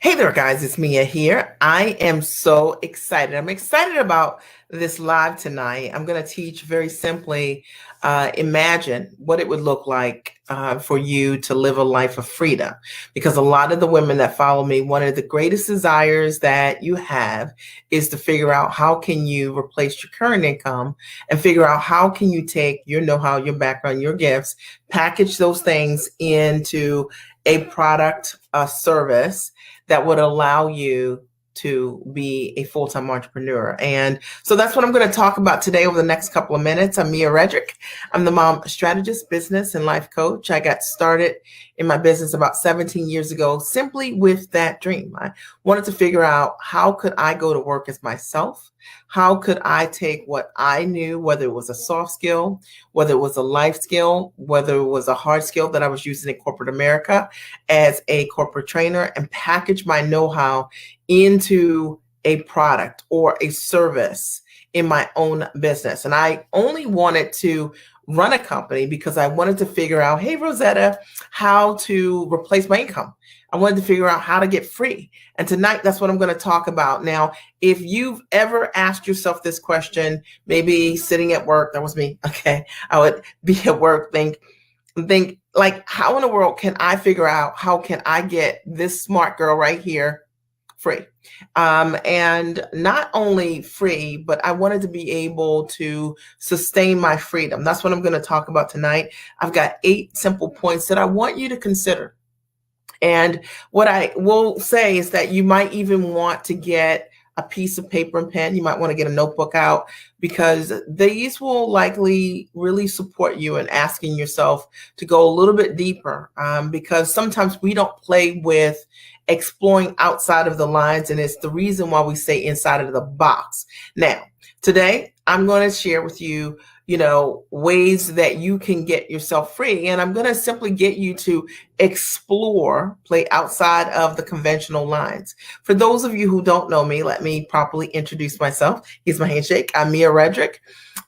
Hey there, guys. It's Mia here. I am so excited. I'm excited about this live tonight. I'm going to teach very simply. Imagine what it would look like for you to live a life of freedom. Because a lot of the women that follow me, one of the greatest desires that you have is to figure out how can you replace your current income and figure out how can you take your know-how, your background, your gifts, package those things into a product, a service that would allow you to be a full-time entrepreneur. And so that's what I'm going to talk about today over the next couple of minutes. I'm Mia Redrick. I'm the mom strategist, business and life coach. I got started in my business about 17 years ago, simply with that dream. I wanted to figure out how could I go to work as myself? How could I take what I knew, whether it was a soft skill, whether it was a life skill, whether it was a hard skill that I was using in corporate America as a corporate trainer, and package my know-how into a product or a service in my own business. And I only wanted to run a company because I wanted to figure out, hey, Rosetta, how to replace my income. I wanted to figure out how to get free. And tonight, that's what I'm going to talk about. Now, if you've ever asked yourself this question, maybe sitting at work, that was me. Okay. I would be at work, think like, how in the world can I figure out how can I get this smart girl right here free? And not only free, but I wanted to be able to sustain my freedom. That's what I'm going to talk about tonight. I've got 8 simple points that I want you to consider. And what I will say is that you might even want to get a piece of paper and pen. You might want to get a notebook out because these will likely really support you in asking yourself to go a little bit deeper, because sometimes we don't play with exploring outside of the lines, and it's the reason why we say inside of the box. Now, today I'm going to share with you, ways that you can get yourself free. And I'm going to simply get you to explore, play outside of the conventional lines. For those of you who don't know me, let me properly introduce myself. Here's my handshake. I'm Mia Redrick.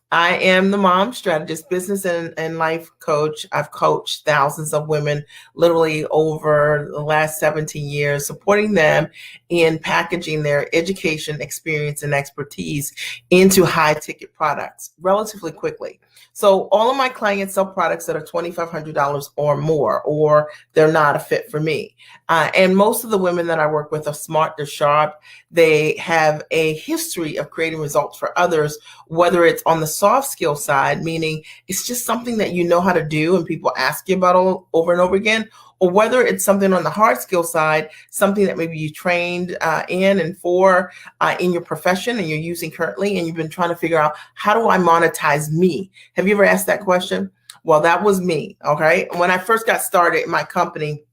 I am the mom strategist, business and life coach. I've coached thousands of women literally over the last 17 years, supporting them in packaging their education, experience, and expertise into high ticket products relatively quickly. So all of my clients sell products that are $2,500 or more, or they're not a fit for me. And most of the women that I work with are smart, they're sharp, they have a history of creating results for others, whether it's on the soft skill side, meaning it's just something that you know how to do and people ask you about over and over again, or whether it's something on the hard skill side, something that maybe you trained in and for in your profession and you're using currently, and you've been trying to figure out, how do I monetize me? Have you ever asked that question? Well, that was me, okay? When I first got started in my company,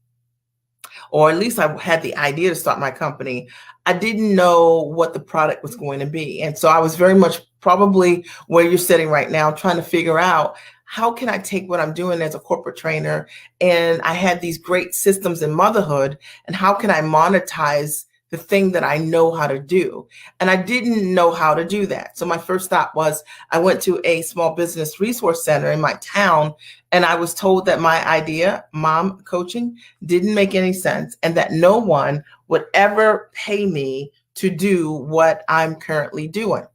or at least I had the idea to start my company, I didn't know what the product was going to be. And so I was very much probably where you're sitting right now, trying to figure out, how can I take what I'm doing as a corporate trainer, and I had these great systems in motherhood, and how can I monetize the thing that I know how to do? And I didn't know how to do that. So my first stop was, I went to a small business resource center in my town, and I was told that my idea, mom coaching, didn't make any sense, and that no one would ever pay me to do what I'm currently doing.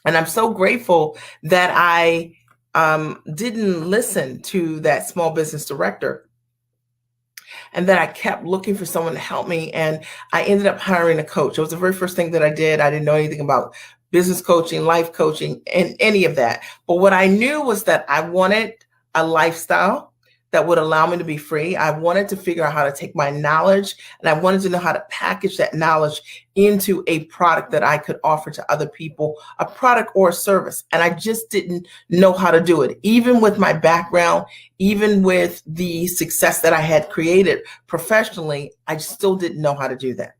And I'm so grateful that I didn't listen to that small business director, and that I kept looking for someone to help me. And I ended up hiring a coach. It was the very first thing that I did. I didn't know anything about business coaching, life coaching, and any of that. But what I knew was that I wanted a lifestyle that would allow me to be free. I wanted to figure out how to take my knowledge, and I wanted to know how to package that knowledge into a product that I could offer to other people, a product or a service. And I just didn't know how to do it. Even with my background, even with the success that I had created professionally, I still didn't know how to do that.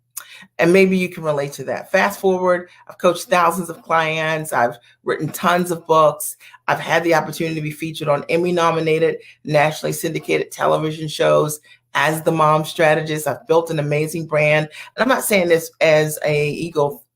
And maybe you can relate to that. Fast forward, I've coached thousands of clients. I've written tons of books. I've had the opportunity to be featured on Emmy-nominated, nationally syndicated television shows as the mom strategist. I've built an amazing brand. And I'm not saying this as a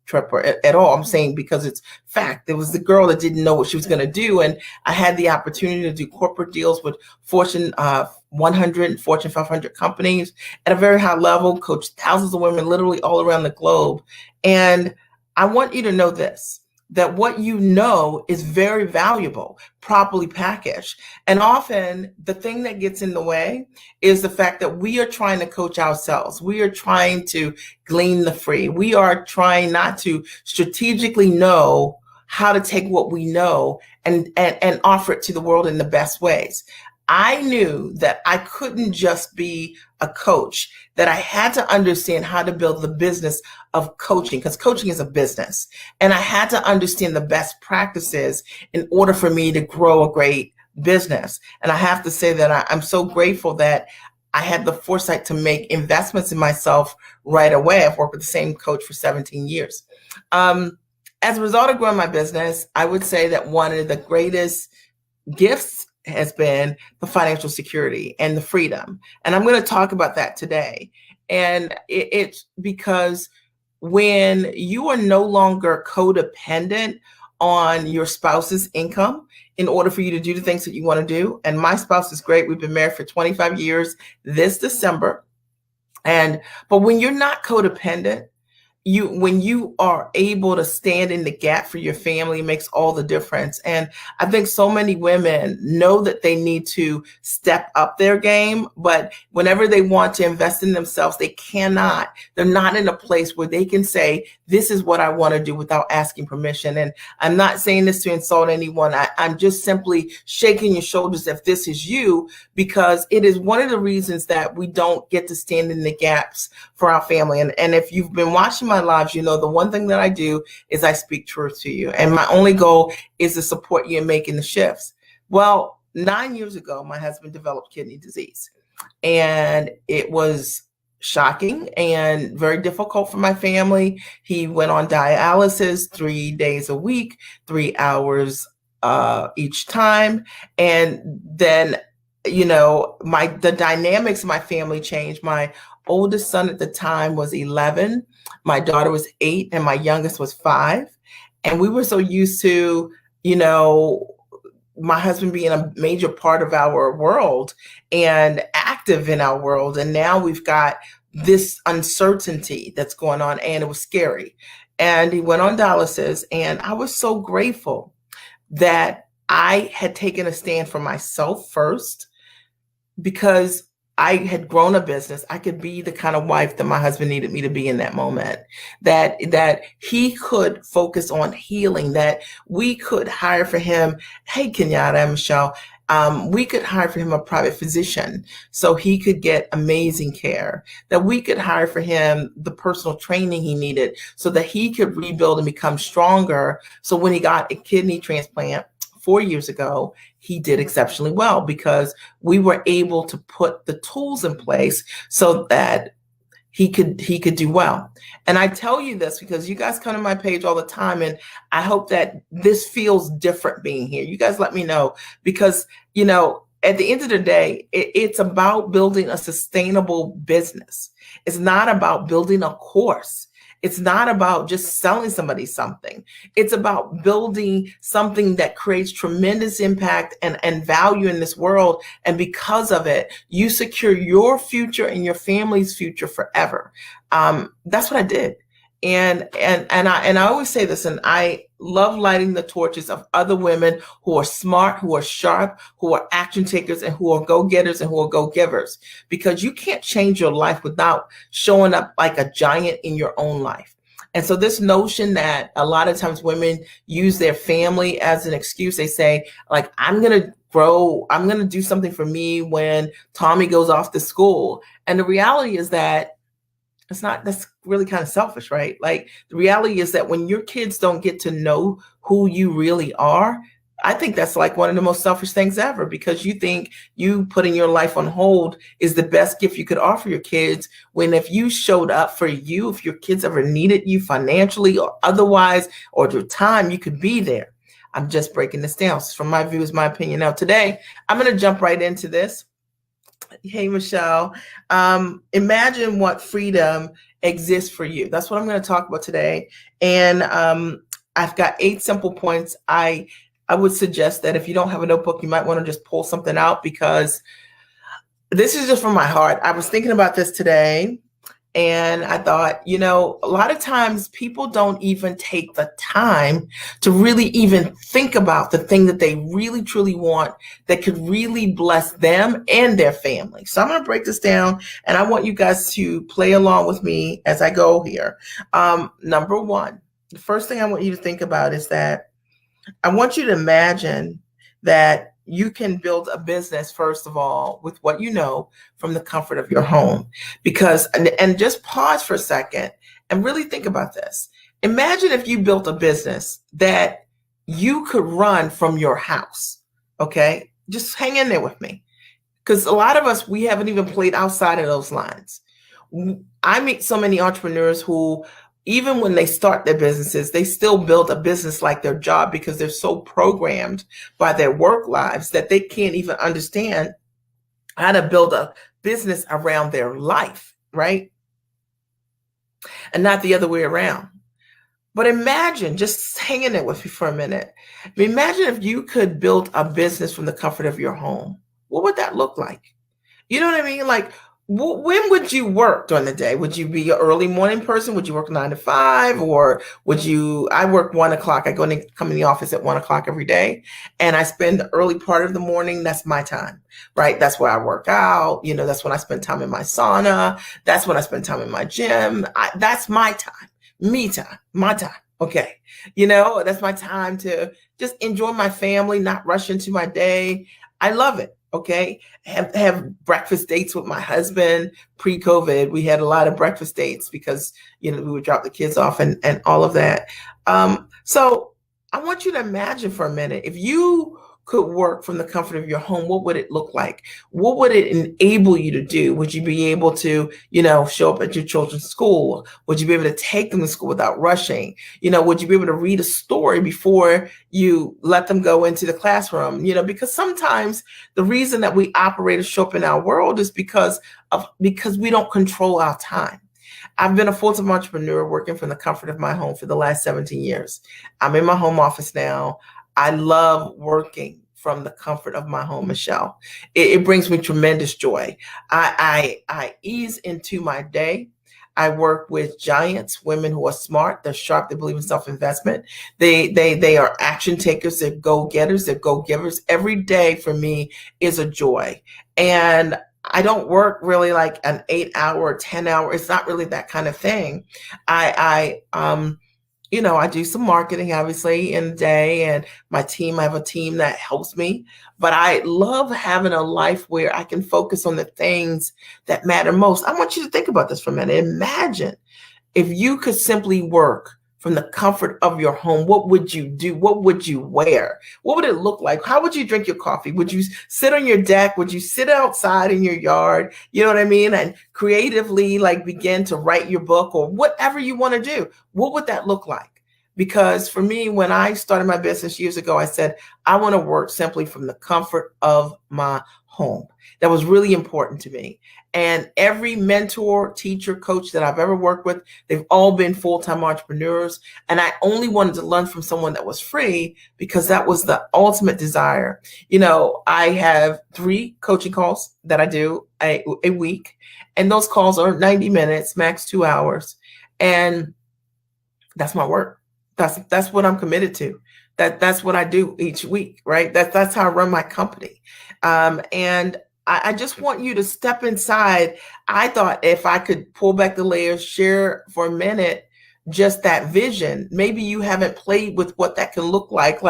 trip at all. I'm saying because it's fact. There was the girl that didn't know what she was going to do. And I had the opportunity to do corporate deals with Fortune 100 and Fortune 500 companies at a very high level, coached thousands of women literally all around the globe. And I want you to know this, that what you know is very valuable, properly packaged. And often the thing that gets in the way is the fact that we are trying to coach ourselves. We are trying to glean the free. We are trying not to strategically know how to take what we know and offer it to the world in the best ways. I knew that I couldn't just be a coach, that I had to understand how to build the business of coaching, because coaching is a business. And I had to understand the best practices in order for me to grow a great business. And I have to say that I'm so grateful that I had the foresight to make investments in myself right away. I've worked with the same coach for 17 years. As a result of growing my business, I would say that one of the greatest gifts has been the financial security and the freedom. And I'm going to talk about that today. And it's because when you are no longer codependent on your spouse's income in order for you to do the things that you want to do. And my spouse is great. We've been married for 25 years this December. But when you're not codependent, when you are able to stand in the gap for your family, it makes all the difference. And I think so many women know that they need to step up their game, but whenever they want to invest in themselves, they cannot. They're not in a place where they can say, this is what I want to do without asking permission. And I'm not saying this to insult anyone. I'm just simply shaking your shoulders if this is you, because it is one of the reasons that we don't get to stand in the gaps for our family. And if you've been watching my lives, you know, the one thing that I do is I speak truth to you. And my only goal is to support you in making the shifts. Well, 9 years ago, my husband developed kidney disease, and it was shocking and very difficult for my family. He went on dialysis 3 days a week, 3 hours each time. And then, you know, the dynamics of my family changed. My oldest son at the time was 11. My daughter was 8, and my youngest was 5. And we were so used to, you know, my husband being a major part of our world and active in our world. And now we've got this uncertainty that's going on, and it was scary. And he went on dialysis, and I was so grateful that I had taken a stand for myself first, because I had grown a business. I could be the kind of wife that my husband needed me to be in that moment, that he could focus on healing, that we could hire for him. Hey, Kenyatta and Michelle, we could hire for him a private physician so he could get amazing care, that we could hire for him the personal training he needed so that he could rebuild and become stronger. So when he got a kidney transplant 4 years ago, he did exceptionally well, because we were able to put the tools in place so that he could do well. And I tell you this because you guys come to my page all the time, and I hope that this feels different being here. You guys let me know, because, you know, at the end of the day, it's about building a sustainable business. It's not about building a course. It's not about just selling somebody something. It's about building something that creates tremendous impact and value in this world. And because of it, you secure your future and your family's future forever. That's what I did. And I always say this, and I love lighting the torches of other women who are smart, who are sharp, who are action takers, and who are go-getters and who are go-givers, because you can't change your life without showing up like a giant in your own life. And so this notion that a lot of times women use their family as an excuse, they say, like, I'm going to grow, I'm going to do something for me when Tommy goes off to school. And the reality is that that's really kind of selfish, right? Like, the reality is that when your kids don't get to know who you really are, I think that's like one of the most selfish things ever, because you think you putting your life on hold is the best gift you could offer your kids, when if you showed up for you, if your kids ever needed you financially or otherwise, or your time, you could be there. I'm just breaking this down. So from my view, is my opinion. Now today, I'm going to jump right into this. Hey, Michelle. Imagine what freedom exists for you. That's what I'm going to talk about today. And I've got 8 simple points. I would suggest that if you don't have a notebook, you might want to just pull something out, because this is just from my heart. I was thinking about this today, and I thought, a lot of times people don't even take the time to really even think about the thing that they really truly want that could really bless them and their family. So I'm going to break this down, and I want you guys to play along with me as I go here. Number one, the first thing I want you to think about is that I want you to imagine that you can build a business, first of all, with what you know from the comfort of your home. Because, and just pause for a second and really think about this. Imagine if you built a business that you could run from your house. Okay. Just hang in there with me. Because a lot of us, we haven't even played outside of those lines. I meet so many entrepreneurs who, even when they start their businesses, they still build a business like their job, because they're so programmed by their work lives that they can't even understand how to build a business around their life, right? And not the other way around. But imagine, just hang in there with me for a minute. Imagine if you could build a business from the comfort of your home. What would that look like? You know what I mean? Like, when would you work during the day? Would you be an early morning person? Would you work 9 to 5? Or would you, I work 1 o'clock. I come in the office at 1 o'clock every day, and I spend the early part of the morning. That's my time, right? That's where I work out. That's when I spend time in my sauna. That's when I spend time in my gym. That's my time, me time, my time. Okay. That's my time to just enjoy my family, not rush into my day. I love it. Okay. Have breakfast dates with my husband. Pre-COVID, we had a lot of breakfast dates because, we would drop the kids off and all of that. So I want you to imagine for a minute, if you could work from the comfort of your home, what would it look like? What would it enable you to do? Would you be able to, show up at your children's school? Would you be able to take them to school without rushing? Would you be able to read a story before you let them go into the classroom? Because sometimes the reason that we operate or show up in our world is because we don't control our time. I've been a full-time entrepreneur working from the comfort of my home for the last 17 years. I'm in my home office now. I love working from the comfort of my home, Michelle. It brings me tremendous joy. I ease into my day. I work with giants, women who are smart, they're sharp, they believe in self-investment. They are action takers, they're go-getters, they're go-givers. Every day for me is a joy. And I don't work really like an 8-hour or 10-hour. It's not really that kind of thing. I do some marketing, obviously, in a day, and I have a team that helps me. But I love having a life where I can focus on the things that matter most. I want you to think about this for a minute. Imagine if you could simply work from the comfort of your home. What would you do? What would you wear? What would it look like? How would you drink your coffee? Would you sit on your deck? Would you sit outside in your yard? You know what I mean? And creatively begin to write your book or whatever you want to do. What would that look like? Because for me, when I started my business years ago, I said, I want to work simply from the comfort of my home. That was really important to me. And every mentor, teacher, coach that I've ever worked with, they've all been full-time entrepreneurs. And I only wanted to learn from someone that was free because that was the ultimate desire. I have 3 coaching calls that I do a week. And those calls are 90 minutes, max 2 hours. And that's my work. That's what I'm committed to. That's what I do each week, right? That's how I run my company. And I just want you to step inside. I thought if I could pull back the layers, share for a minute, just that vision. Maybe you haven't played with what that can look like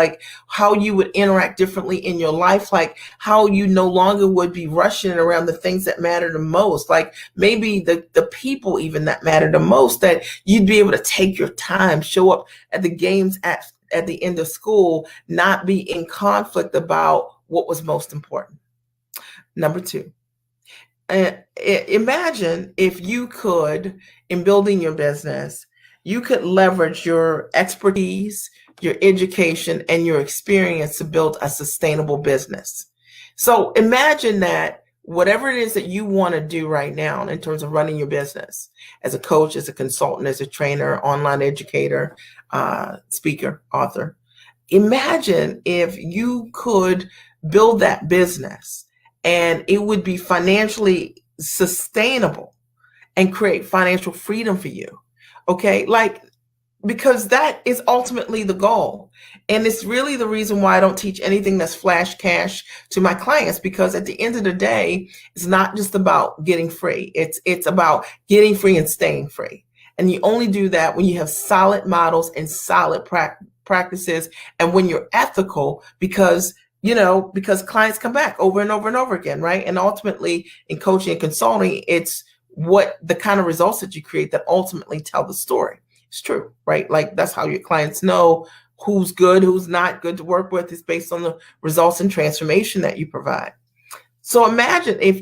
how you would interact differently in your life, like how you no longer would be rushing around the things that matter the most, like maybe the people even that matter the most, that you'd be able to take your time, show up at the games at the end of school, not be in conflict about what was most important. Number 2, imagine if you could, in building your business, you could leverage your expertise, your education, and your experience to build a sustainable business. So imagine that whatever it is that you want to do right now in terms of running your business as a coach, as a consultant, as a trainer, online educator, speaker, author. Imagine if you could build that business and it would be financially sustainable and create financial freedom for you. Okay. Like, because that is ultimately the goal. And it's really the reason why I don't teach anything that's flash cash to my clients, because at the end of the day, it's not just about getting free. It's about getting free and staying free. And you only do that when you have solid models and solid practices, and when you're ethical, because because clients come back over and over and over again, right? And ultimately in coaching and consulting, it's what the kind of results that you create that ultimately tell the story. It's true, right? Like, that's how your clients know who's good, who's not good to work with, is based on the results and transformation that you provide. So imagine if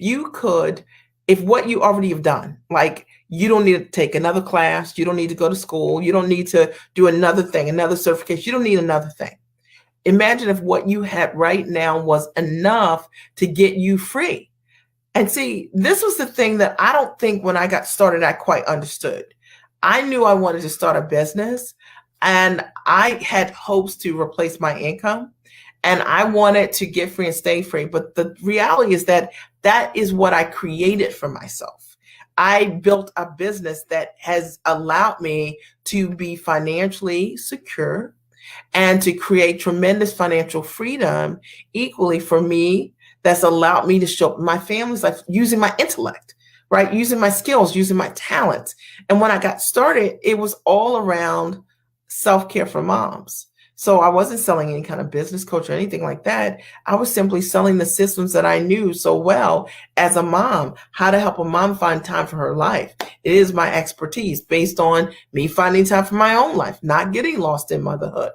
what you already have done, like, you don't need to take another class, you don't need to go to school, you don't need to do another thing, another certification, you don't need another thing. Imagine if what you had right now was enough to get you free. And see, this was the thing that I don't think when I got started, I quite understood. I knew I wanted to start a business, and I had hopes to replace my income, and I wanted to get free and stay free. But the reality is that that is what I created for myself. I built a business that has allowed me to be financially secure and to create tremendous financial freedom equally for me. That's allowed me to show up in my family's life using my intellect, right? Using my skills, using my talents. And when I got started, it was all around self-care for moms. So I wasn't selling any kind of business coach or anything like that. I was simply selling the systems that I knew so well as a mom, how to help a mom find time for her life. It is my expertise based on me finding time for my own life, not getting lost in motherhood.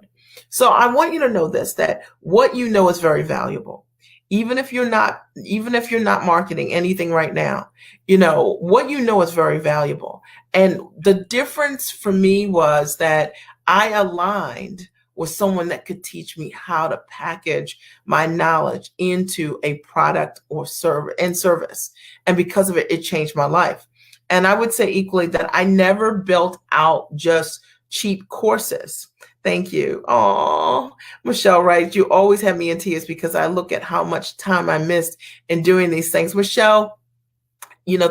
So I want you to know this, that what you know is very valuable. Even if you're not marketing anything right now, what you know is very valuable. And the difference for me was that I aligned with someone that could teach me how to package my knowledge into a product or service. And because of it, it changed my life. And I would say equally that I never built out just cheap courses. Thank you. Oh, Michelle writes, you always have me in tears because I look at how much time I missed in doing these things. Michelle,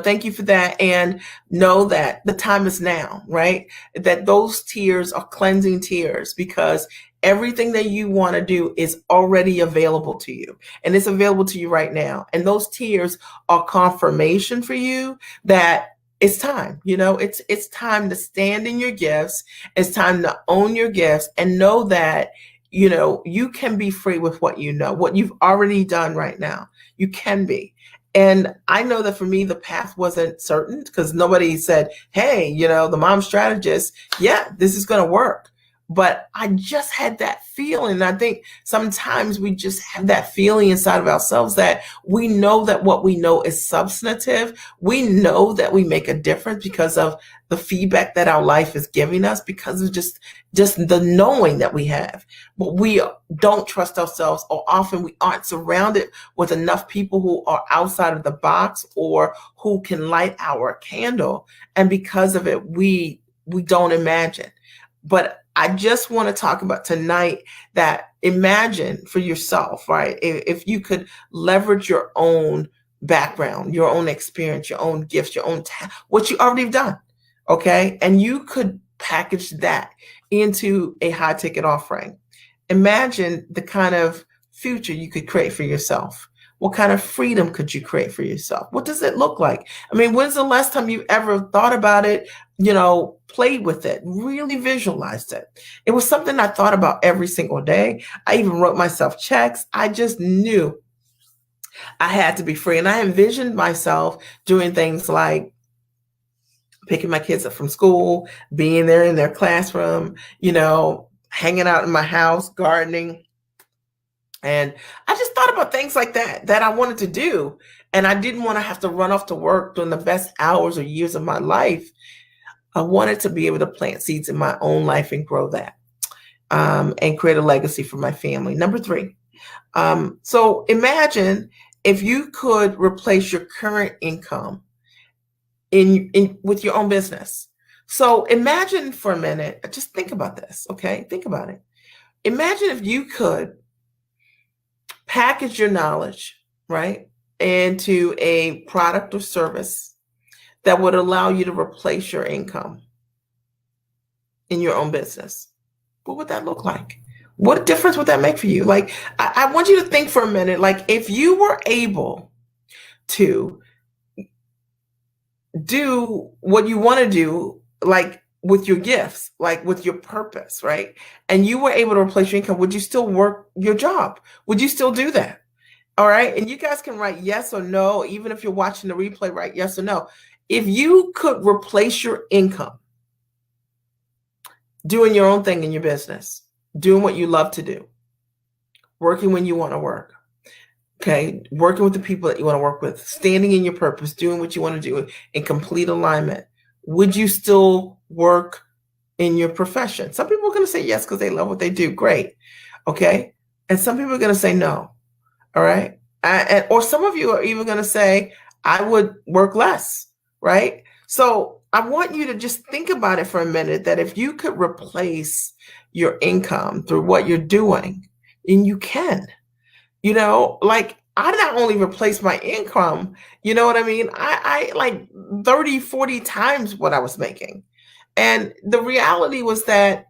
thank you for that. And know that the time is now, right? That those tears are cleansing tears, because everything that you want to do is already available to you, and it's available to you right now. And those tears are confirmation for you that it's time. It's time to stand in your gifts. It's time to own your gifts and know that, you can be free with what what you've already done right now. You can be. And I know that for me, the path wasn't certain, because nobody said, hey, the mom strategist, yeah, this is going to work. But I just had that feeling. I think sometimes we just have that feeling inside of ourselves that we know that what we know is substantive. We know that we make a difference because of the feedback that our life is giving us, because of just the knowing that we have. But we don't trust ourselves, or often we aren't surrounded with enough people who are outside of the box or who can light our candle. And because of it, we don't imagine. But I just want to talk about tonight that imagine for yourself, right? If you could leverage your own background, your own experience, your own gifts, your own what you already have done, okay? And you could package that into a high ticket offering. Imagine the kind of future you could create for yourself. What kind of freedom could you create for yourself? What does it look like? I mean, when's the last time you ever thought about it, played with it, really visualized it? It was something I thought about every single day. I even wrote myself checks. I just knew I had to be free. And I envisioned myself doing things like picking my kids up from school, being there in their classroom, hanging out in my house, gardening. And I just thought about things like that I wanted to do. And I didn't want to have to run off to work during the best hours or years of my life. I wanted to be able to plant seeds in my own life and grow that, and create a legacy for my family. Number 3. So imagine if you could replace your current income in with your own business. So imagine for a minute, just think about this, okay? Think about it. Imagine if you could package your knowledge, right, into a product or service that would allow you to replace your income in your own business. What would that look like? What difference would that make for you? Like, I want you to think for a minute, like if you were able to do what you want to do, like with your gifts, like with your purpose, right? And you were able to replace your income, would you still work your job? Would you still do that? All right. And you guys can write yes or no, even if you're watching the replay, write yes or no. If you could replace your income doing your own thing in your business, doing what you love to do, working when you want to work, okay, working with the people that you want to work with, standing in your purpose, doing what you want to do in complete alignment, would you still work in your profession? Some people are going to say yes because they love what they do. Great. Okay. And some people are going to say no. All right. Or some of you are even going to say, I would work less. Right. So I want you to just think about it for a minute, that if you could replace your income through what you're doing, and you can, like I not only replaced my income, you know what I mean? I like 30, 40 times what I was making. And the reality was that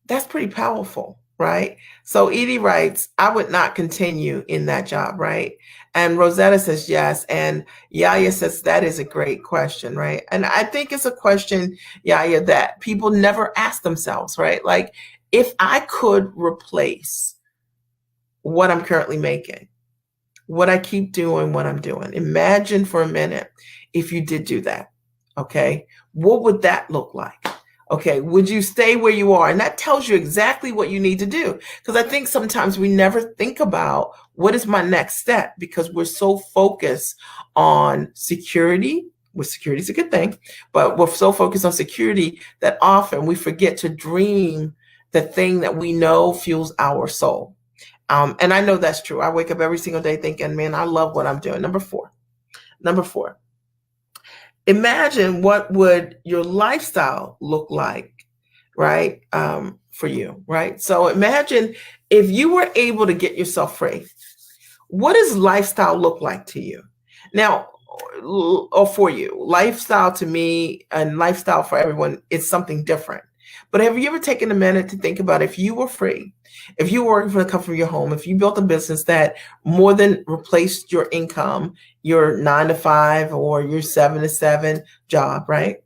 that's pretty powerful, right? So Edie writes, I would not continue in that job, right? And Rosetta says yes. And Yaya says that is a great question, right? And I think it's a question, Yaya, that people never ask themselves, right? Like, if I could replace what I'm currently making, what I keep doing, what I'm doing, imagine for a minute if you did do that, okay? What would that look like? Okay, would you stay where you are? And that tells you exactly what you need to do. Because I think sometimes we never think about what is my next step, because we're so focused on security. Well, security is a good thing, but we're so focused on security that often we forget to dream the thing that we know fuels our soul. And I know that's true. I wake up every single day thinking, man, I love what I'm doing. Number four, imagine what would your lifestyle look like, right? For you, right? So imagine if you were able to get yourself free, what does lifestyle look like to you? Now, or for you, lifestyle to me and lifestyle for everyone is something different. But have you ever taken a minute to think about, if you were free, if you were working from the comfort of your home, if you built a business that more than replaced your income, your 9 to 5 or your 7 to 7 job, right?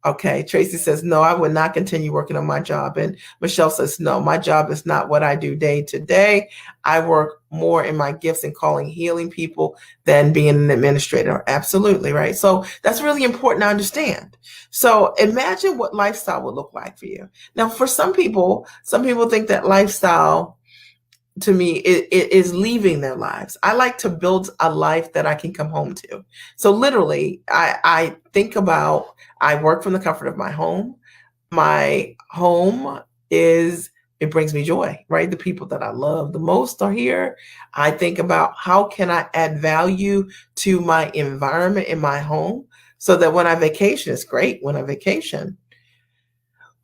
Okay, Tracy says, no, I would not continue working on my job. And Michelle says, no, my job is not what I do day to day. I work more in my gifts and calling, healing people, than being an administrator. Absolutely, right? So that's really important to understand. So imagine what lifestyle would look like for you. Now, for some people think that lifestyle to me is leaving their lives. I like to build a life that I can come home to. So literally, I think about, I work from the comfort of my home. My home it brings me joy, right? The people that I love the most are here. I think about, how can I add value to my environment in my home, so that when I vacation, it's great when I vacation,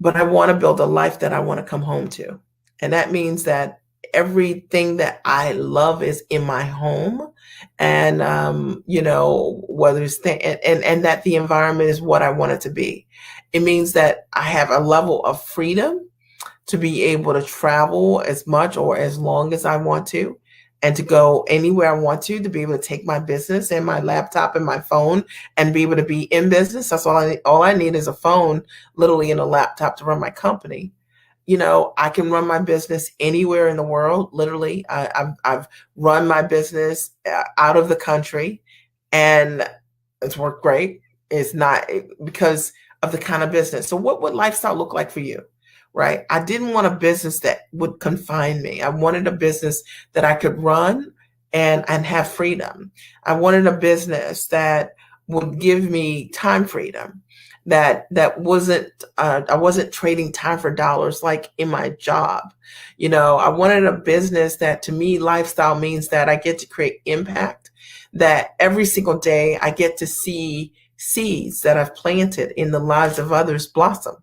but I want to build a life that I want to come home to. And that means that everything that I love is in my home, and whether it's and that the environment is what I want it to be. It means that I have a level of freedom to be able to travel as much or as long as I want to, and to go anywhere I want to be able to take my business and my laptop and my phone and be able to be in business. That's all I need. All I need is a phone, literally, and a laptop to run my company. I can run my business anywhere in the world. Literally, I've run my business out of the country, and it's worked great. It's not because of the kind of business. So what would lifestyle look like for you, right? I didn't want a business that would confine me. I wanted a business that I could run and have freedom. I wanted a business that would give me time freedom. That wasn't I wasn't trading time for dollars like in my job. I wanted a business that, to me, lifestyle means that I get to create impact that every single day I get to see seeds that I've planted in the lives of others blossom.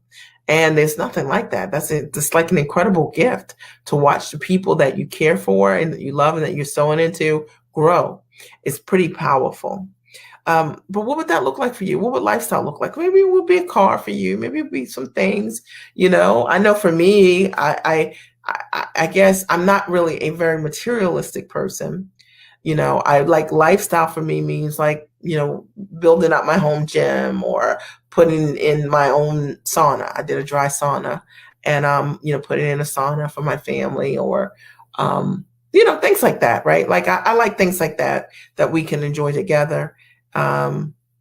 And there's nothing like that. That's it. It's like an incredible gift to watch the people that you care for and that you love and that you're sowing into grow. It's pretty powerful. But what would that look like for you? What would lifestyle look like? Maybe it would be a car for you. Maybe it would be some things, I know for me, I guess I'm not really a very materialistic person. I like lifestyle for me means like, building up my home gym or putting in my own sauna. I did a dry sauna and, putting in a sauna for my family or, things like that, right? Like I like things like that we can enjoy together,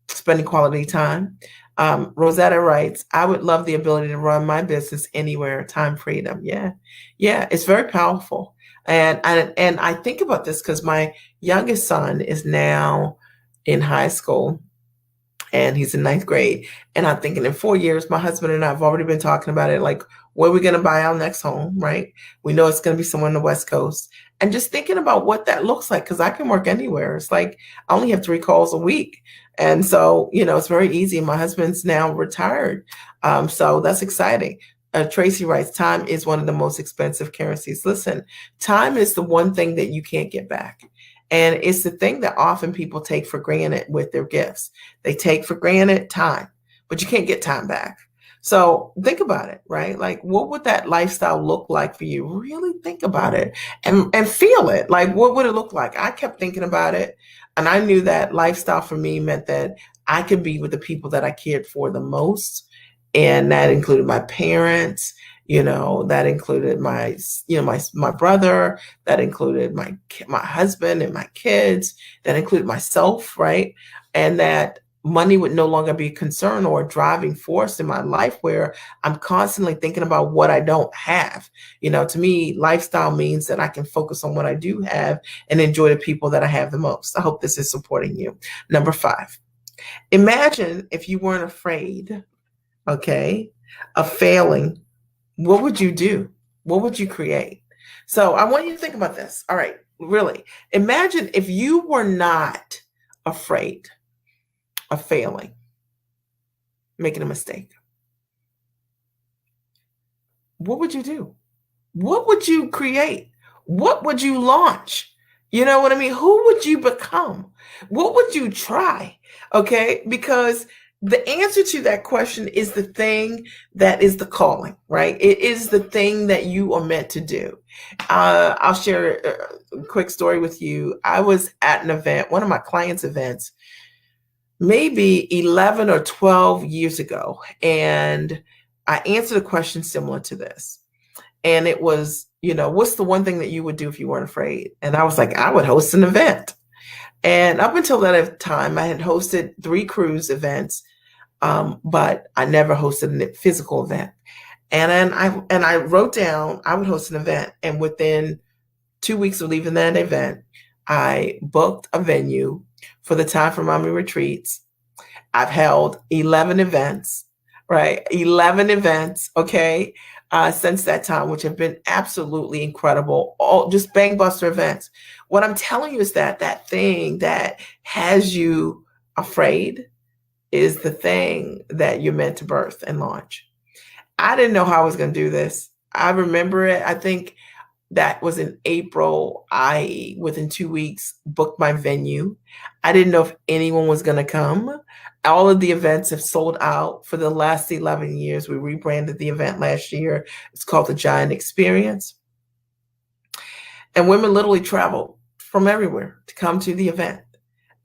spending quality time. Rosetta writes, I would love the ability to run my business anywhere, time freedom. Yeah. Yeah. It's very powerful. And I think about this because my youngest son is now in high school and he's in ninth grade. And I'm thinking in 4 years, my husband and I have already been talking about it. Like, where are we going to buy our next home? Right. We know it's going to be somewhere on the West Coast and just thinking about what that looks like. Cause I can work anywhere. It's like, I only have 3 calls a week. And so, it's very easy. My husband's now retired. So that's exciting. Tracy writes, time is one of the most expensive currencies. Listen, time is the one thing that you can't get back. And it's the thing that often people take for granted with their gifts. They take for granted time, but you can't get time back. So think about it, right? Like, what would that lifestyle look like for you? Really think about it and feel it. Like, what would it look like? I kept thinking about it, and I knew that lifestyle for me meant that I could be with the people that I cared for the most. And that included my parents, that included my brother, that included my husband and my kids, that included myself, right? And that money would no longer be a concern or a driving force in my life where I'm constantly thinking about what I don't have. To me, lifestyle means that I can focus on what I do have and enjoy the people that I have the most. I hope this is supporting you. Number 5, imagine if you weren't afraid, okay, of failing. What would you do? What would you create? So I want you to think about this. All right, really. Imagine if you were not afraid of failing, making a mistake. What would you do? What would you create? What would you launch? You know what I mean? Who would you become? What would you try? Okay, because the answer to that question is the thing that is the calling, right? It is the thing that you are meant to do. I'll share a quick story with you. I was at an event, one of my clients' events, maybe 11 or 12 years ago. And I answered a question similar to this. And it was, what's the one thing that you would do if you weren't afraid? And I was like, I would host an event. And up until that time, I had hosted 3 cruise events, but I never hosted a physical event. And then I wrote down I would host an event. And within 2 weeks of leaving that event, I booked a venue for the Time for Mommy retreats. I've held 11 events, right? 11 events, okay, since that time, which have been absolutely incredible, all just bangbuster events. What I'm telling you is that thing that has you afraid is the thing that you're meant to birth and launch. I didn't know how I was going to do this. I remember it. I think that was in April. I, within 2 weeks, booked my venue. I didn't know if anyone was going to come. All of the events have sold out for the last 11 years. We rebranded the event last year. It's called the Giant Experience. And women literally traveled from everywhere to come to the event.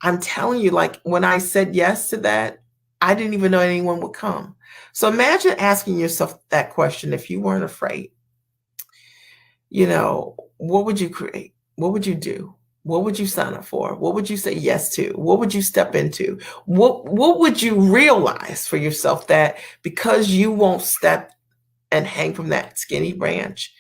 I'm telling you, like, when I said yes to that, I didn't even know anyone would come. So imagine asking yourself that question if you weren't afraid. What would you create? What would you do? What would you sign up for? What would you say yes to? What would you step into? What would you realize for yourself that because you won't step and hang from that skinny branch,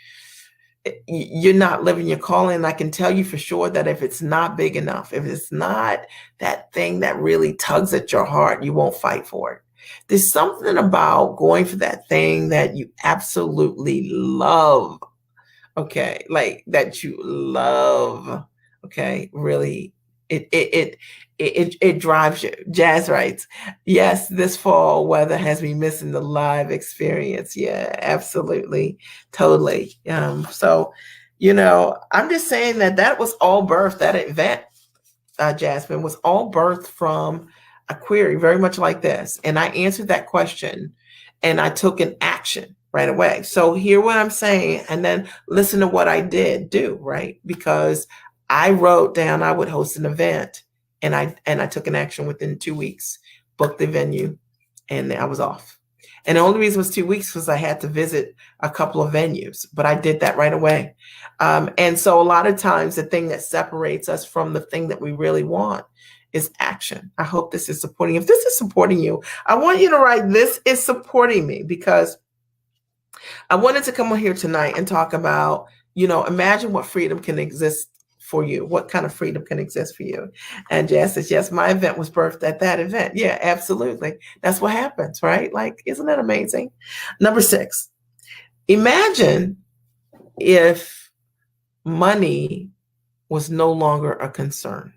you're not living your calling? And I can tell you for sure that if it's not big enough, if it's not that thing that really tugs at your heart, you won't fight for it. There's something about going for that thing that you absolutely love. Okay, like that you love, okay, really It drives you. Jazz writes, yes, this fall weather has me missing the live experience. Yeah, absolutely, totally. So, I'm just saying that was all birth. That event, Jasmine, was all birthed from a query, very much like this. And I answered that question and I took an action right away. So hear what I'm saying and then listen to what I did do, right? Because I wrote down I would host an event and I took an action within 2 weeks, booked the venue, and I was off. And the only reason it was 2 weeks was I had to visit a couple of venues, but I did that right away. And so a lot of times the thing that separates us from the thing that we really want is action. I hope this is supporting. If this is supporting you, I want you to write, this is supporting me, because I wanted to come on here tonight and talk about, imagine what freedom can exist for you. What kind of freedom can exist for you? And Jazz says, yes, my event was birthed at that event. Yeah, absolutely. That's what happens, right? Like, isn't that amazing? Number 6, imagine if money was no longer a concern.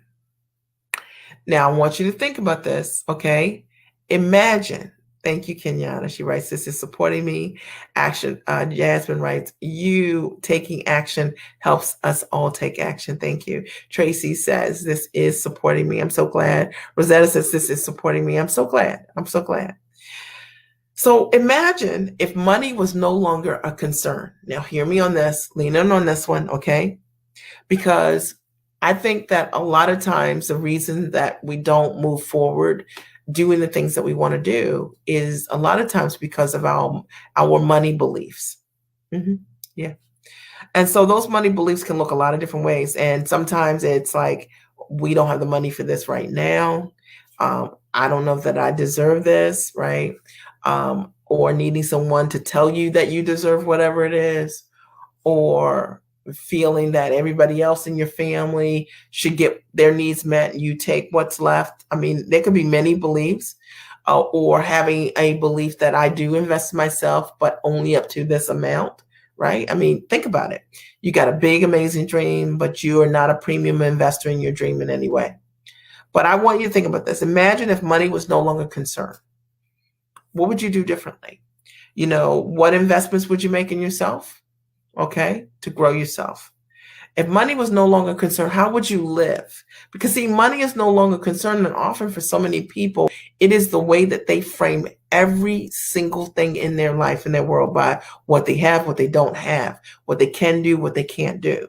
Now, I want you to think about this, okay? Imagine. Thank you, Kenyatta. She writes, this is supporting me. Action. Jasmine writes, you taking action helps us all take action. Thank you. Tracy says, this is supporting me. I'm so glad. Rosetta says, this is supporting me. I'm so glad. I'm so glad. So imagine if money was no longer a concern. Now, hear me on this. Lean in on this one, okay? Because I think that a lot of times the reason that we don't move forward doing the things that we want to do is a lot of times because of our money beliefs. Yeah. And so those money beliefs can look a lot of different ways. And sometimes it's like, we don't have the money for this right now. I don't know that I deserve this, right? Or needing someone to tell you that you deserve whatever it is, or feeling that everybody else in your family should get their needs met and you take what's left. I mean, there could be many beliefs, or having a belief that I do invest in myself, but only up to this amount, right? I mean, think about it. You got a big, amazing dream, but you are not a premium investor in your dream in any way. But I want you to think about this. Imagine if money was no longer a concern. What would you do differently? What investments would you make in yourself? Okay, to grow yourself. If money was no longer a concern, how would you live? Because see, money is no longer a concern, and often for so many people, it is the way that they frame every single thing in their life, in their world, by what they have, what they don't have, what they can do, what they can't do.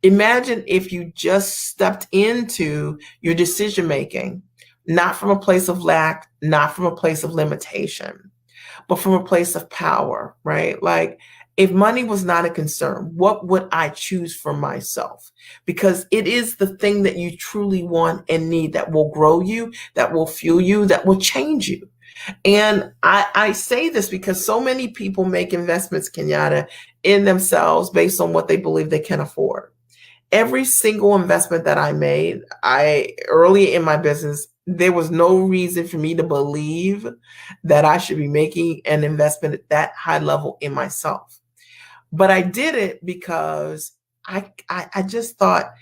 Imagine if you just stepped into your decision making, not from a place of lack, not from a place of limitation, but from a place of power, right? Like, if money was not a concern, what would I choose for myself? Because it is the thing that you truly want and need that will grow you, that will fuel you, that will change you. And I say this because so many people make investments, Kenyatta, in themselves based on what they believe they can afford. Every single investment that I made, early in my business, there was no reason for me to believe that I should be making an investment at that high level in myself. But I did it because I just thought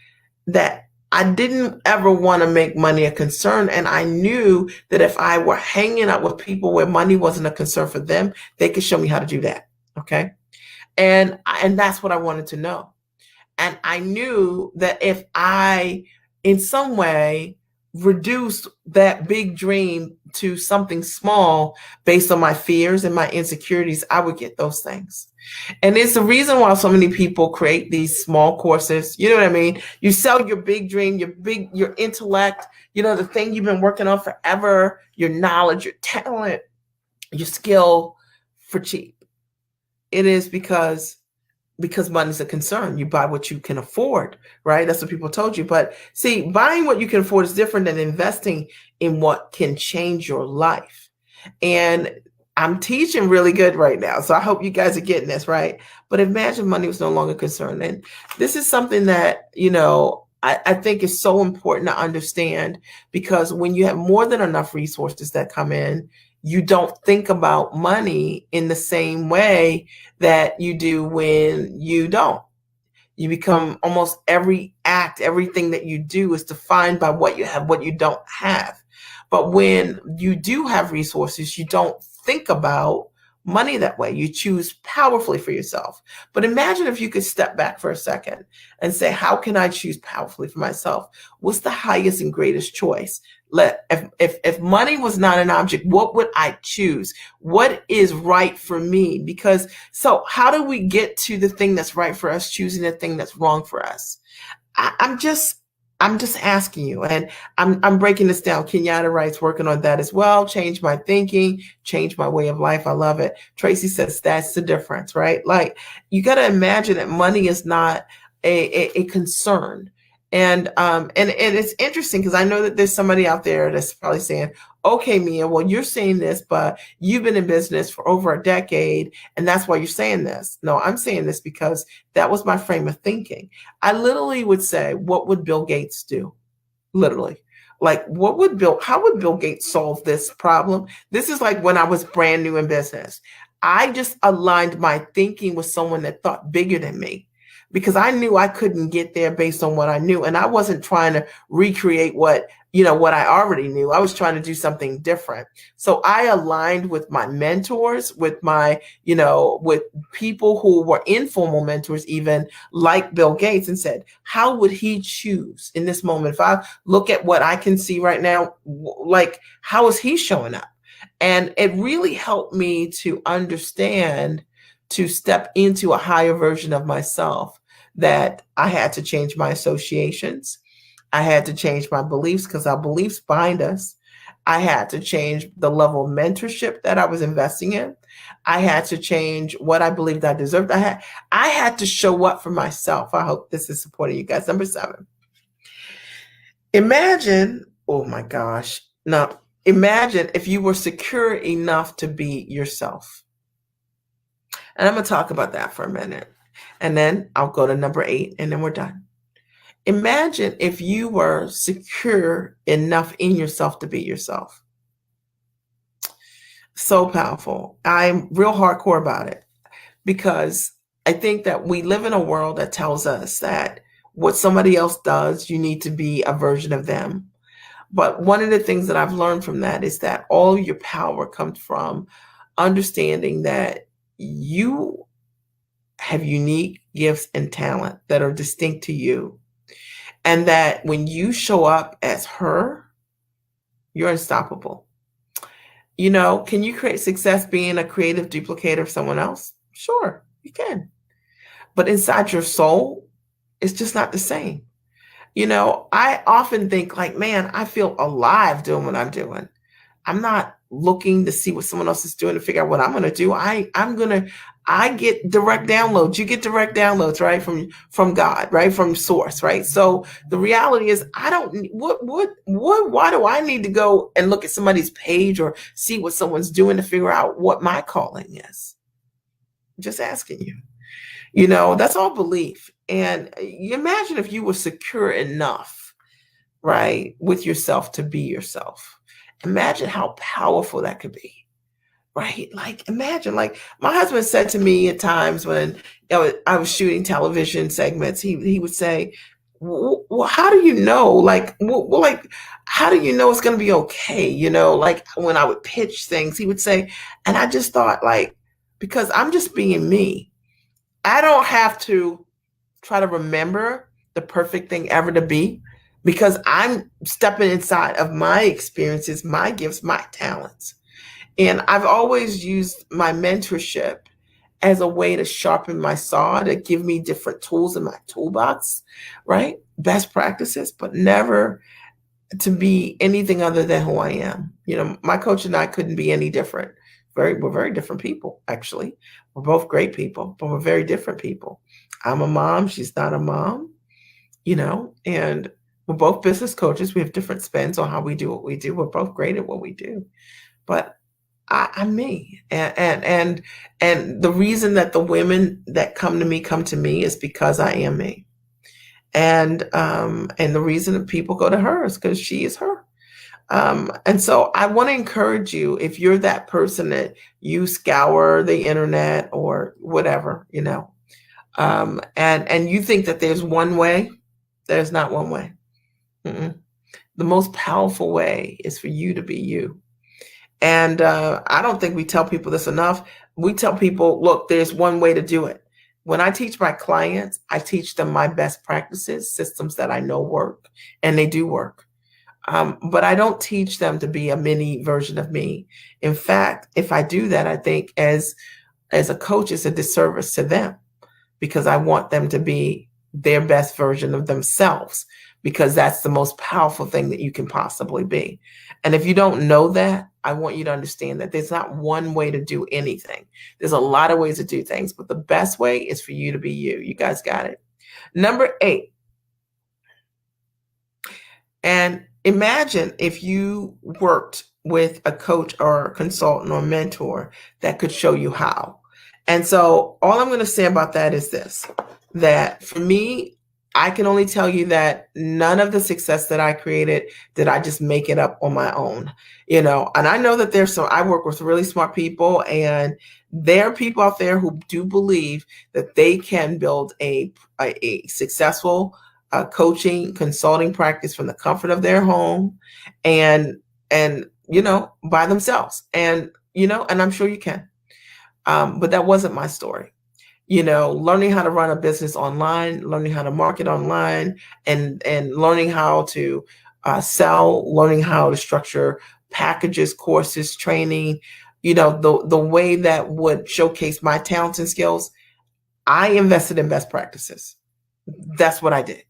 that I didn't ever want to make money a concern. And I knew that if I were hanging out with people where money wasn't a concern for them, they could show me how to do that. Okay. And that's what I wanted to know. And I knew that if I, in some way, reduced that big dream to something small based on my fears and my insecurities, I would get those things. And it's the reason why so many people create these small courses. You know what I mean? You sell your big dream, your intellect, the thing you've been working on forever, your knowledge, your talent, your skill, for cheap. It is because money's a concern. You buy what you can afford, right? That's what people told you. But see, buying what you can afford is different than investing in what can change your life. And I'm teaching really good right now, so I hope you guys are getting this, right? But imagine money was no longer a concern. And this is something that, I think is so important to understand, because when you have more than enough resources that come in, you don't think about money in the same way that you do when you don't. You become almost every act, everything that you do is defined by what you have, what you don't have. But when you do have resources, you don't think about money that way. You choose powerfully for yourself. But imagine if you could step back for a second and say, how can I choose powerfully for myself? What's the highest and greatest choice? If money was not an object, what would I choose? What is right for me? Because so how do we get to the thing that's right for us, choosing the thing that's wrong for us? I'm just asking you, and I'm breaking this down. Kenyatta writes, working on that as well. Change my thinking, change my way of life. I love it. Tracy says that's the difference, right? Like you got to imagine that money is not a concern. And it's interesting because I know that there's somebody out there that's probably saying, okay, Mia, well, you're saying this, but you've been in business for over a decade, and that's why you're saying this. No, I'm saying this because that was my frame of thinking. I literally would say, what would Bill Gates do? Literally. Like, how would Bill Gates solve this problem? This is like when I was brand new in business. I just aligned my thinking with someone that thought bigger than me because I knew I couldn't get there based on what I knew. And I wasn't trying to recreate what I already knew. I was trying to do something different. So I aligned with my mentors, with with people who were informal mentors, even like Bill Gates, and said, how would he choose in this moment? If I look at what I can see right now, like, how is he showing up? And it really helped me to understand, to step into a higher version of myself, that I had to change my associations. I had to change my beliefs because our beliefs bind us. I had to change the level of mentorship that I was investing in. I had to change what I believed I deserved. I had to show up for myself. I hope this is supporting you guys. Number 7. Imagine, oh my gosh. Now, imagine if you were secure enough to be yourself. And I'm going to talk about that for a minute. And then I'll go to number 8 and then we're done. Imagine if you were secure enough in yourself to be yourself. So powerful. I'm real hardcore about it because I think that we live in a world that tells us that what somebody else does, you need to be a version of them. But one of the things that I've learned from that is that all your power comes from understanding that you have unique gifts and talent that are distinct to you. And that when you show up as her, you're unstoppable. Can you create success being a creative duplicator of someone else? Sure, you can. But inside your soul, it's just not the same. I often think like, man, I feel alive doing what I'm doing. I'm not looking to see what someone else is doing to figure out what I'm going to do. I get direct downloads. You get direct downloads, right? From God, right? From source, right? So the reality is why do I need to go and look at somebody's page or see what someone's doing to figure out what my calling is? Just asking you. That's all belief. And you imagine if you were secure enough, right, with yourself to be yourself. Imagine how powerful that could be. Right? Like, imagine, like my husband said to me at times when I was shooting television segments, he would say, well, how do you know? Like, how do you know it's going to be okay? Like when I would pitch things, he would say, and I just thought, like, because I'm just being me. I don't have to try to remember the perfect thing ever to be, because I'm stepping inside of my experiences, my gifts, my talents. And I've always used my mentorship as a way to sharpen my saw, to give me different tools in my toolbox, right? Best practices, but never to be anything other than who I am. My coach and I couldn't be any different. We're very different people, actually. We're both great people, but we're very different people. I'm a mom. She's not a mom, and we're both business coaches. We have different spins on how we do what we do. We're both great at what we do, but I'm me. And the reason that the women that come to me is because I am me. And the reason that people go to her is because she is her. And so I want to encourage you, if you're that person that you scour the internet or whatever, And you think that there's one way. There's not one way. Mm-mm. The most powerful way is for you to be you. And I don't think we tell people this enough. We tell people, look, there's one way to do it. When I teach my clients, I teach them my best practices, systems that I know work, and they do work. But I don't teach them to be a mini version of me. In fact, if I do that, I think as a coach, it's a disservice to them, because I want them to be their best version of themselves, because that's the most powerful thing that you can possibly be. And if you don't know that, I want you to understand that there's not one way to do anything. There's a lot of ways to do things, but the best way is for you to be you. You guys got it. Number 8. And imagine if you worked with a coach or a consultant or mentor that could show you how. And so all I'm going to say about that is this, that for me, I can only tell you that none of the success that I created did I just make it up on my own, and I know that I work with really smart people, and there are people out there who do believe that they can build a successful coaching, consulting practice from the comfort of their home and by themselves. And I'm sure you can. But that wasn't my story. Learning how to run a business online, learning how to market online, and learning how to sell, learning how to structure packages, courses, training, the way that would showcase my talents and skills. I invested in best practices. That's what I did.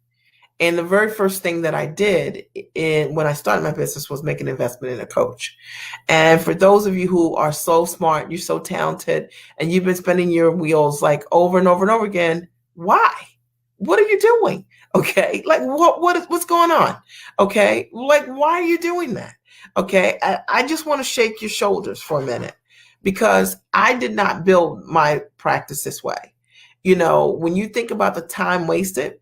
And the very first thing that I did when I started my business was make an investment in a coach. And for those of you who are so smart, you're so talented, and you've been spinning your wheels like over and over and over again, why? What are you doing? Okay, like what's going on? Okay, like why are you doing that? Okay, I just want to shake your shoulders for a minute, because I did not build my practice this way. When you think about the time wasted,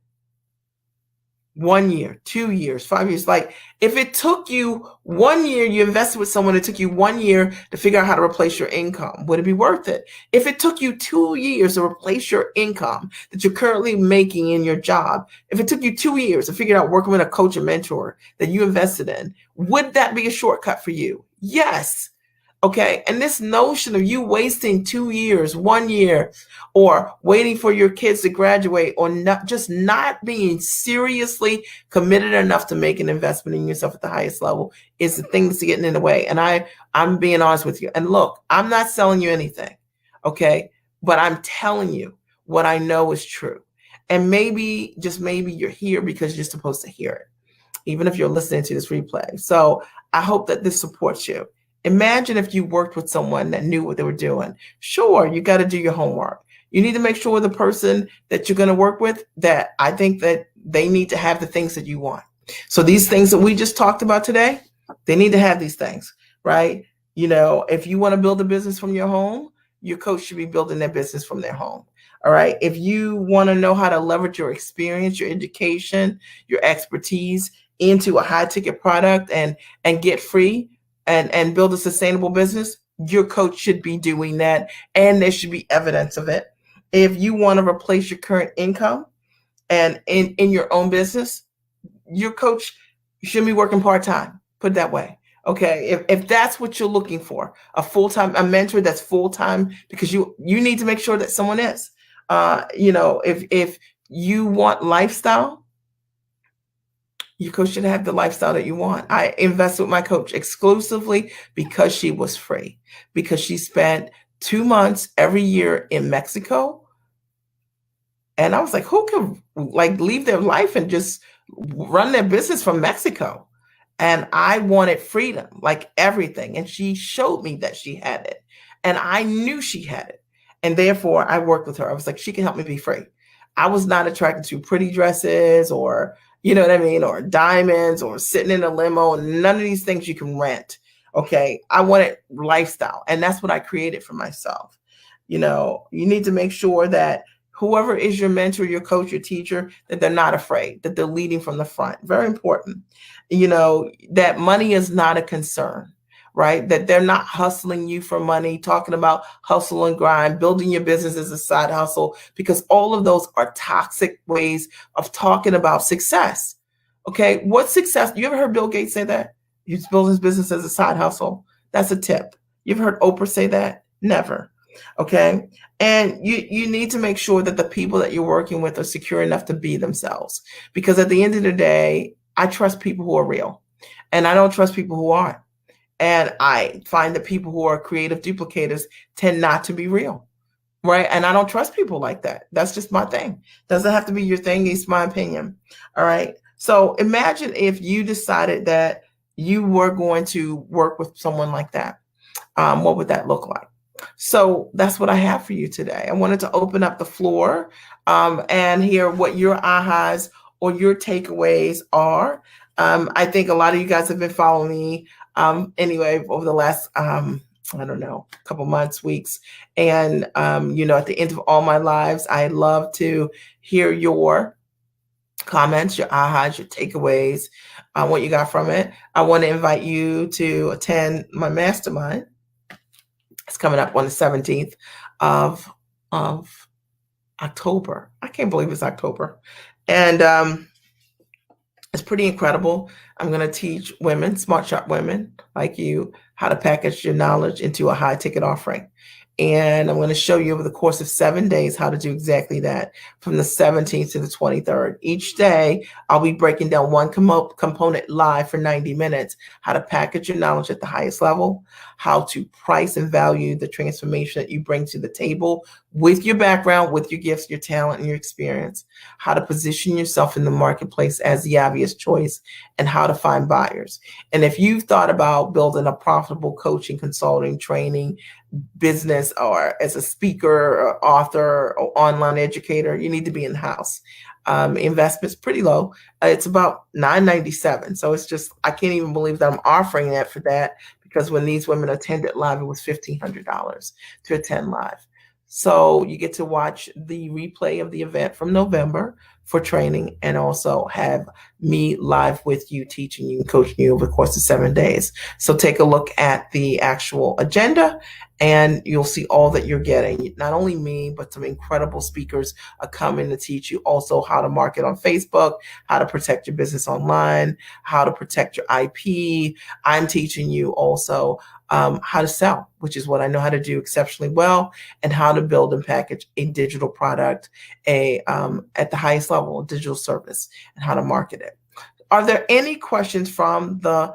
1 year, 2 years, 5 years. Like if it took you 1 year, you invested with someone, it took you 1 year to figure out how to replace your income. Would it be worth it? If it took you 2 years to replace your income that you're currently making in your job, if it took you 2 years to figure out working with a coach or mentor that you invested in, would that be a shortcut for you? Yes. Okay. And this notion of you wasting 2 years, 1 year, or waiting for your kids to graduate, or not being seriously committed enough to make an investment in yourself at the highest level is the thing that's getting in the way. And I'm being honest with you. And look, I'm not selling you anything. Okay. But I'm telling you what I know is true. And maybe, just maybe, you're here because you're supposed to hear it, even if you're listening to this replay. So I hope that this supports you. Imagine if you worked with someone that knew what they were doing. Sure, you got to do your homework. You need to make sure the person that you're going to work with, that I think that they need to have the things that you want. So these things that we just talked about today, they need to have these things, right? If you want to build a business from your home, your coach should be building their business from their home. All right. If you want to know how to leverage your experience, your education, your expertise into a high ticket product and get free and build a sustainable business, your coach should be doing that. And there should be evidence of it. If you want to replace your current income and in your own business, your coach should be working part-time, put it that way. Okay. If that's what you're looking for, a mentor that's full-time, because you need to make sure that someone is, if you want lifestyle, your coach should have the lifestyle that you want. I invested with my coach exclusively because she was free, because she spent 2 months every year in Mexico. And I was like, who could leave their life and just run their business from Mexico? And I wanted freedom, like everything. And she showed me that she had it. And I knew she had it. And therefore I worked with her. I was like, she can help me be free. I was not attracted to pretty dresses or, or diamonds or sitting in a limo. None of these things you can rent. Okay. I wanted lifestyle. And that's what I created for myself. You need to make sure that whoever is your mentor, your coach, your teacher, that they're not afraid, that they're leading from the front. Very important. That money is not a concern. right? That they're not hustling you for money, talking about hustle and grind, building your business as a side hustle, because all of those are toxic ways of talking about success. Okay, what success? You ever heard Bill Gates say that? He's building his business as a side hustle. That's a tip. You've heard Oprah say that? Never. Okay. And you need to make sure that the people that you're working with are secure enough to be themselves. Because at the end of the day, I trust people who are real. And I don't trust people who aren't. And I find that people who are creative duplicators tend not to be real. Right. And I don't trust people like that. That's just my thing. Doesn't have to be your thing. It's my opinion. All right. So imagine if you decided that you were going to work with someone like that. What would that look like? So that's what I have for you today. I wanted to open up the floor and hear what your ahas or your takeaways are. I think a lot of you guys have been following me anyway over the last, I don't know, couple months, weeks. And, at the end of all my lives, I love to hear your comments, your ahas, your takeaways, what you got from it. I want to invite you to attend my mastermind. It's coming up on the 17th of October. I can't believe it's October. And it's pretty incredible. I'm going to teach women, smart, sharp women like you, how to package your knowledge into a high ticket offering. And I'm going to show you over the course of 7 days how to do exactly that from the 17th to the 23rd. Each day, I'll be breaking down one component live for 90 minutes, how to package your knowledge at the highest level, how to price and value the transformation that you bring to the table with your background, with your gifts, your talent, and your experience, how to position yourself in the marketplace as the obvious choice, and how to find buyers. And if you've thought about building a profitable coaching, consulting, training, business, or as a speaker or author or online educator, you need to be in-house. Investment's pretty low. It's about $997. So it's just, I can't even believe that I'm offering that for that, because when these women attended live, it was $1,500 to attend live. So you get to watch the replay of the event from November for training, and also have me live with you, teaching you and coaching you over the course of 7 days. So take a look at the actual agenda and you'll see all that you're getting. Not only me, but some incredible speakers are coming to teach you also how to market on Facebook, how to protect your business online, how to protect your IP. I'm teaching you also how to sell, which is what I know how to do exceptionally well, and how to build and package a digital product, at the highest level, a digital service, and how to market it. Are there any questions from the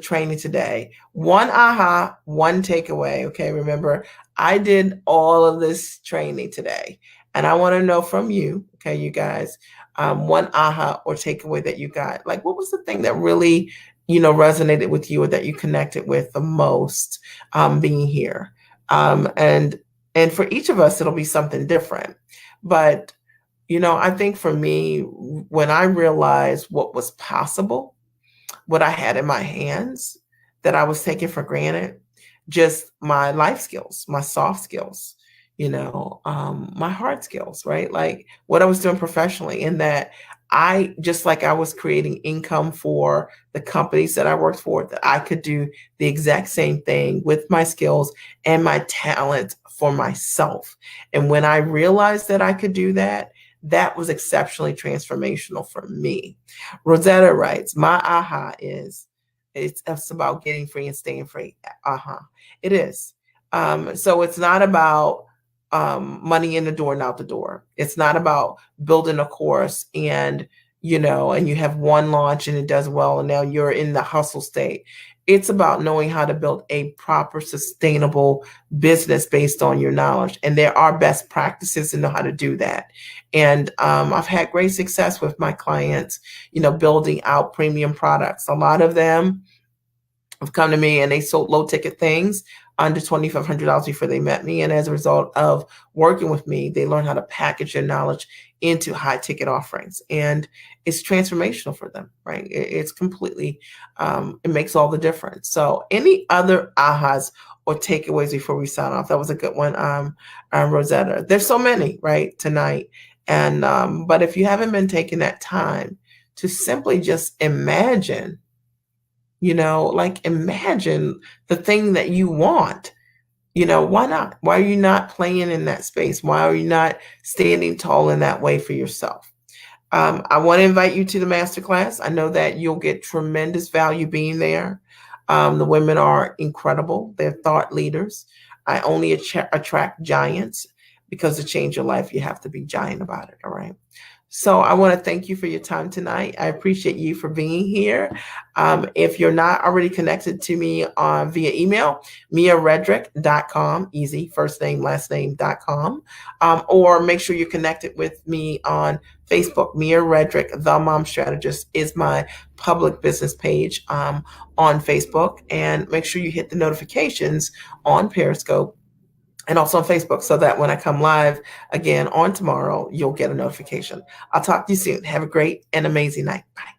training today? One aha, one takeaway. Okay, remember, I did all of this training today, and I want to know from you, okay, you guys, one aha or takeaway that you got. Like, what was the thing that really resonated with you, or that you connected with the most being here? And for each of us, it'll be something different. But, I think for me, when I realized what was possible, what I had in my hands that I was taking for granted, just my life skills, my soft skills, my hard skills, right? Like what I was doing professionally, in that I, just like I was creating income for the companies that I worked for, that I could do the exact same thing with my skills and my talent for myself. And when I realized that I could do that, that was exceptionally transformational for me. Rosetta writes, my aha is, it's about getting free and staying free. It is. So it's not about money in the door and out the door. It's not about building a course and you have one launch and it does well and now you're in the hustle state. It's about knowing how to build a proper, sustainable business based on your knowledge. And there are best practices to know how to do that. And I've had great success with my clients, building out premium products. A lot of them have come to me and they sold low ticket things under $2,500 before they met me. And as a result of working with me, they learn how to package their knowledge into high ticket offerings. And it's transformational for them, right? It's completely, it makes all the difference. So any other ahas or takeaways before we sign off? That was a good one, Rosetta. There's so many, right, tonight. And, but if you haven't been taking that time to simply just imagine Like imagine the thing that you want. Why not? Why are you not playing in that space? Why are you not standing tall in that way for yourself? I want to invite you to the masterclass. I know that you'll get tremendous value being there. The women are incredible. They're thought leaders. I only attract giants because to change your life, you have to be giant about it. All right. So I want to thank you for your time tonight. I appreciate you for being here. If you're not already connected to me via email, miaredrick.com, easy, first name, last name.com, or make sure you're connected with me on Facebook. Mia Redrick, The Mom Strategist, is my public business page on Facebook. And make sure you hit the notifications on Periscope and also on Facebook so that when I come live again on tomorrow, you'll get a notification. I'll talk to you soon. Have a great and amazing night. Bye.